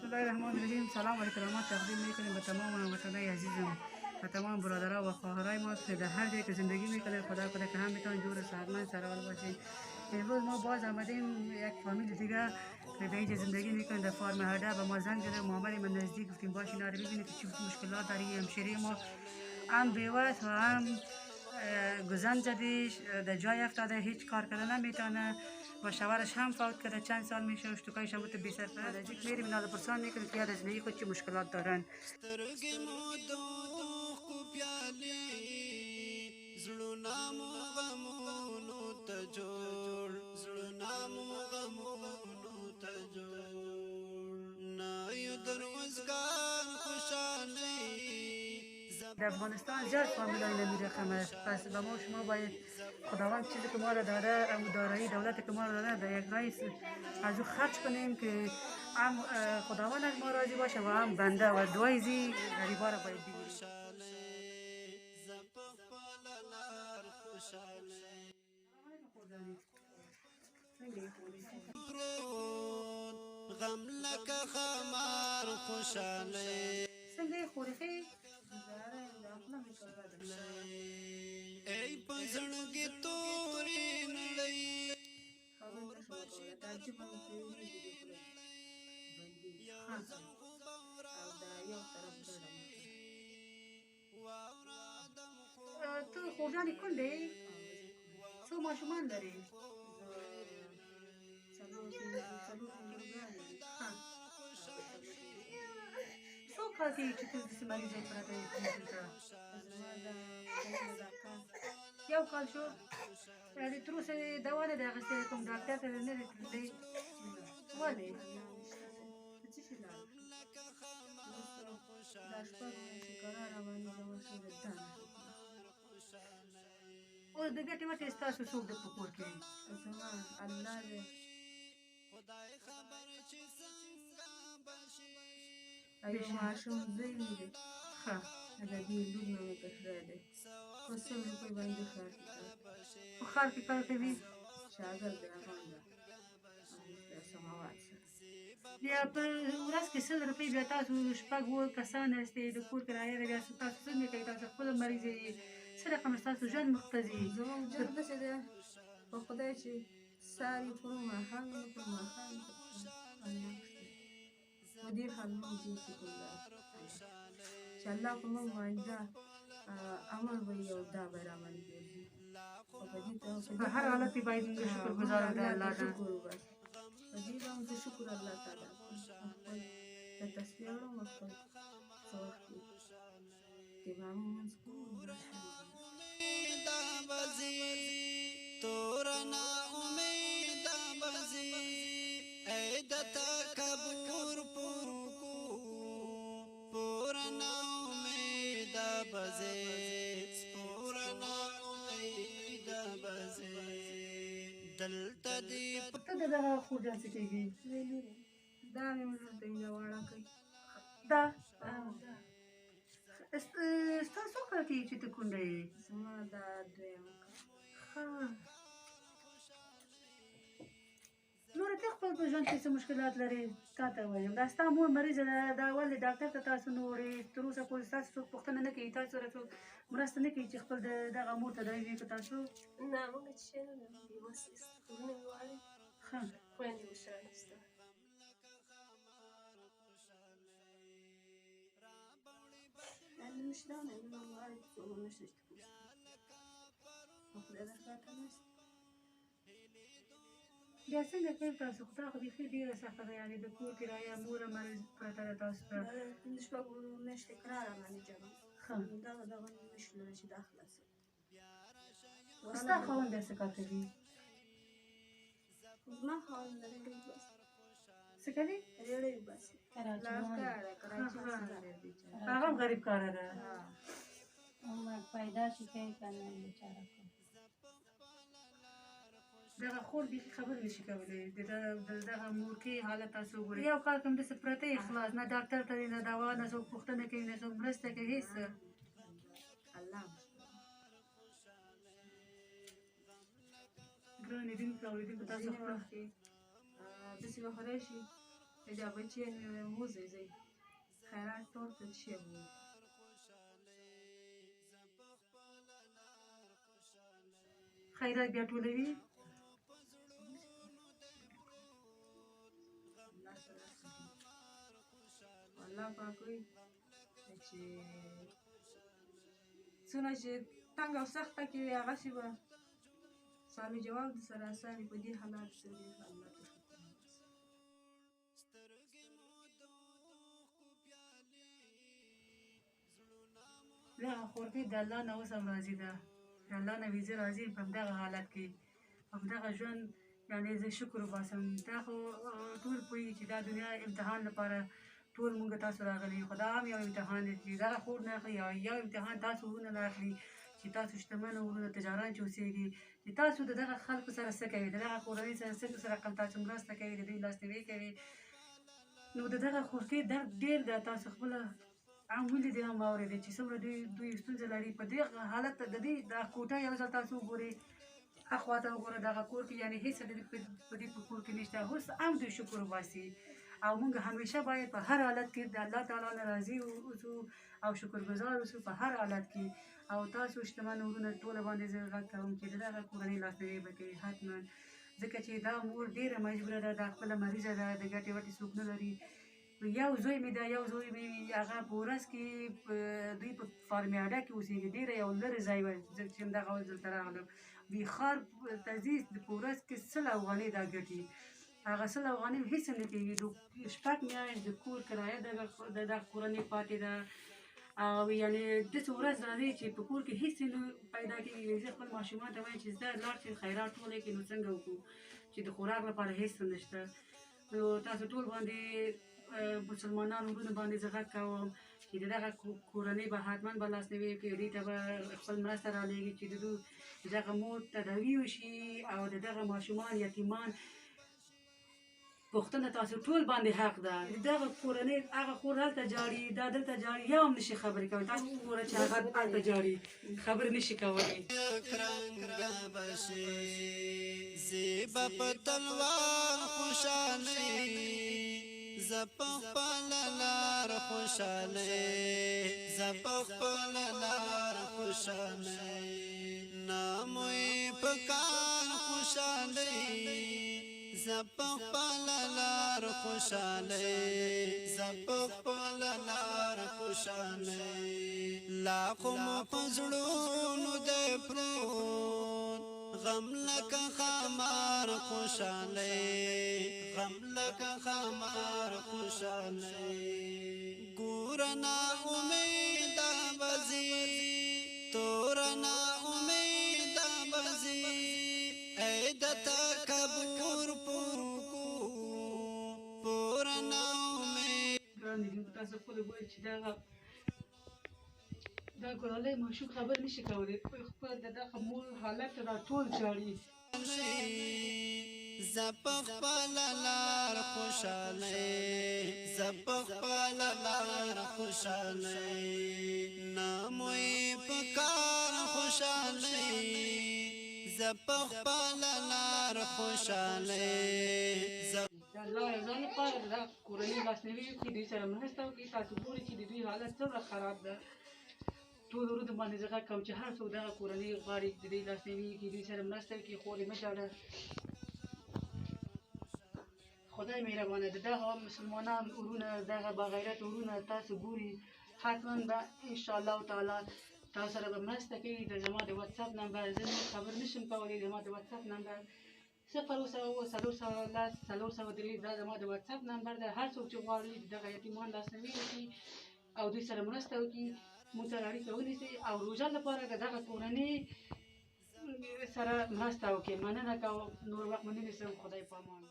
الله الرحمن الرحیم. سلام و احترامات تقدیم میکنیم به تمام هموطنان عزیزم و تمام برادرها و خواهرای ما که در هر جایی که زندگی میکنه. خدا کنه که همتون جور صحتمند سرحال باشین. امروز ما باز آمدیم یک فامیل دیگه که در اینجا زندگی میکنه در فارم هرده به ما زنگ زده، محمد من نزدیک گفتیم باشین آره ببینید که چی مشکلات داری. همشیره ما هم بیوست و هم گزن زدیش در جای افتاده، هیچ کار کردن نمیتونه و شوهرش هم فوت کرده چند سال میشه، اشتکایش هم بوده 20 سال. از یک میریم نال پرسان میکنیم که یاد از زندگی خود چی مشکلات دارن. سترگی مو دوخ کو پیالی زلونا مو غمونو تجور زلونا مو غمونو تجور نایو دروزگار خوشحالی. در افغانستان زیاد فامیلای نمیره خمه، پس به ما شما باید خداوند چیزی که ما را داده، دارایی دولتی که ما را داده در یک رئیس از او خرج کنیم که هم خداوند از ما راضی باشه و هم بنده و دوای زی غریبا را باید بگیریم. غم لکه خمار خوشاله څنګه خورخي ای پزړګي تورې نړۍ ته خوږیاڼي کوم دی؟ څو ماشومان لري؟ څو کال کېږي چې ته داسې مریض یې پرته یې دلته؟ یو کال شو. یعنې تر اوسه یې دوا نه دی اخیستې؟ کوم ډاکټر ته نه دی تللی؟ ولې؟ په څه شي لاړ شو؟ دا شپږ میاشتې کرار رواني زما شوې ده. اوس د ګټې وټې ستاسو څوک دی په کور کې؟ زما الله دی. یو ماشوم زوی مې دی. ښه. د دې لور نه مې کشری دی. په 100 روپۍ باندې ښار کې کار کوي. په ښار کې کار کوي؟ شاګرد دی افغان ده. سماوات سره. بیا په ورځ کې 100 روپۍ بیا تاسو شپږ اووه کسان یاستئ، د کور کرایه ده، بیا تاسو څنګه کوئ؟ تاسو خپله مریض یې، څه رقم ستاسو ژوند مخ ته ځي؟ زموږ ژوند داسې دی په خدای چې سهار یې خورو ماښام یې نه خورو ماښام یې الله په دې حال موږ ځو شکرالله چې الله په موږ باندې دا امر به یې او دا به یې راباندې ګرځي. په هر حالت کې باید موږ شکر ګزار د الله نه. په دې به زه شکر الله تعالی کوم. خپل د تسبیح اړم او خپل څه وخت کې امام لمونځ کوو. تور نا امید بزی ای د تکبر پرکو پور نا امید بزی پور نا امید بزی دلته دی. ته دغه خوږیاڼ څه کېږي؟ دا مې لور دی واړه کوي. دا ستا څو کاله کېږي چې ته کونډه یې؟ زما دا دویم کال. ښه. نوره ته خپل په ژوند کې څه مشکلات لرې؟ تا ته وایم دا ستا مور مریضه ده، دا ولې ډاکټر ته تاسو نه وړئ؟ تر اوسه پورې ستاسو څوک پوښتنه نه کوي؟ تاسو سره څوک مرسته نه کوي چې خپل دغه مور تداوي وکړو تاسو؟ نه موږ هېڅ شی نه لرو، بېوسه یو کورونه مې غواړي. ښه. خویندې مشرانې شته. مشرانې مې غواړي څوک هم نشته چې پوښتنه وکړي. خدای در خواته نشته. بیا څنګه کوئ تاسو؟ خو دا خو بیخي ډېره سخته ده، یعنې د کور کرایه موره مریض پرته ده تاسو ته. پنځه شپږ میاشتې کرار راباندې جمع. ښه. دغه میاشت لري چې دا خلاصوي. ستا خاوند بیا څه کار کوي؟ زما خاوند ریړۍ وباسي. څه کوي؟ ریړۍ وباسي. هغه هم غریب کاره ده. پیدا شي کوي که نه بیچاره کوي. دغه خور بیخي خبرې نشي کولی. د دغه مورکې حالت تاسو وګورئ. یو کال کوم داسې پرته یې خلاص، نه ډاکټر ته ځي، نه دوا، نه څوک پوښتنه کوي، نه څوک مرسته کوي، هېڅ. الله ګرانې دین که اورېدونکو تاسو خپل داسې به خدای شي دا بچې وزېږئ خیرات ټول ته شی وو خیرات بیا ټولوي الله پاک وایي چې څونه چې تنګ او سخته کې وي هغسې به سوال جواب د سره اسانې په دې حالات کې الله ته له هغه خورګۍ د الله نه اوس هم راضي ده د الله نه وي زه راضي یم په همدغه حالت کې په همدغه ژوند یعنې زه شکر وباسم دا خو ټول پوهېږي چې دا دنیا امتحان لپاره ټول مونږ تاسو راغلي خو دا هم یو امتحان دی چې دغه خور نه اخلي یو امتحان تاسو ورونه نه اخلي چې تاسو شتمن ورونه تجاران چې اوسېږي چې تاسو د دغه خلکو سره څه کوئ د دغه کورنۍ سره څه رقم تاسو مرسته کوئ د دوی لاسنیوی کوئ نو د دغه خورکۍ درد ډېر ده تاسو خپله هم ولیدې هم واورېدې چې څومره دوی ستونزه لري په دې حالت د دې دا کوټه یو ځل تاسو وګورئ اخوا ته وګوره دغه کور کې یعنې هېڅ د دې په دې په کور کې نشته اوس هم دوی شکر وباسي او موږ همیشه باید په هر حالت کې د الله تعالی نه راضي اوسو او شکرګزار اوسو په هر حالت کې او تاسو شتمن ورونه ټوله باندې زه غږ کوم چې د دغه کورنۍ لاسنیوی به کوي حتما ځکه چې دا مور ډېره مجبوره ده دا خپله مریضه ده د ګټې وټې څوک نه لري یو زوی مې ده یو زوی مې هغه په ورځ کې دوی په فارمیاډه کې اوسېږي ډېره یو لرې ځای وه چې همدغه دلته راغلم وي ښار ته ځي په ورځ کې 100 افغانۍ دا ګټي هغه 100 افغانۍ هېڅ نه کېږي شپږ میاشتې د کور کرایه د دغه کورنۍ پاتې ده او یعنې داسې ورځ راځي چې په کور کې هېڅ نه پیدا کېږي زه خپل ماشومان ته وایم چې زده لاړ شئ خیرات ټولی کړي نو څنګه وکړو چې د خوراک لپاره هېڅ نشته نو تاسو ټول باندې مسلمانان ورونو باندې زه غږ کوم چې د دغه کورنۍ به حتما به لاسنیوی وکړي دوی ته به خپل مرسته رالېږي چې د دغه مور تداوي وشي او د دغه ماشومان یتیمان پوښتنه تاسو ټول باندې حق ده دغه کورنۍ هغه خور هلته جاړي دا دلته جاړي یو هم نشي خبرې کولی تاسو وګوره چې هغه هلته جاړي خبرې نشي کولی زیبه په تلوار خوشحالۍ زه په خپله لار خوشحالۍ زه په خپله لار خوشحالۍ نامو یې په کار خوشحالۍ زه په خپله لار خوشحالۍ زه په خپله لار خوشحالۍ لا خو مو په زړونو دی پروت غم لکه خمار خوشحالۍ غم لکه خمار خوشحالۍ ګوره نا امیده بځي توره نا امیده بځي ای د تکبر پوکو پوره نا امید ګرانې تاسو خپله ګورئ چې دا کورنۍ ماشوم خبر نشي کولی خپل د دغه مور حالت را ټول جاړي زه په خپله لار خوشحالۍ زه په خپله لار خوشحالۍ نامو یې په کار خوشحالۍ زه په خپله لار خوشحالۍ د الله رضا لپاره د کورنۍ لاسنیوي وکړي دوی سره مرسته وکړي تاسو ګورئ چې د دوی حالت څومره خراب ده ټول ورونو باندې زه غږ کوم چې هر څوک دغه کورنۍ غواړي د دوی لاسنیوي وکړي دوی سره مرسته وکړي خور یې مه جاړه خدای مهربانه د دغه مسلمانان ورونه دغه باغیرت ورونه تاسو ګوري حتما به انشاءالله تعالی تاسو سره به مرسته کوي زما د واتساپ نمبر زه نور خبر نشم کولی زما د واتساپ نمبر 0 403 دا زما د واتساپ نمبر ده هر څوک چې غواړي دغه یتیمان لاسنیوي وکړي او دوی سره مرسته وکړي موږ سره اړیکه ونیسي او روژه لپاره د دغه کورنۍ سره مرسته وکړي مننه کوم نور وخت مو نه نیسم خدای په امان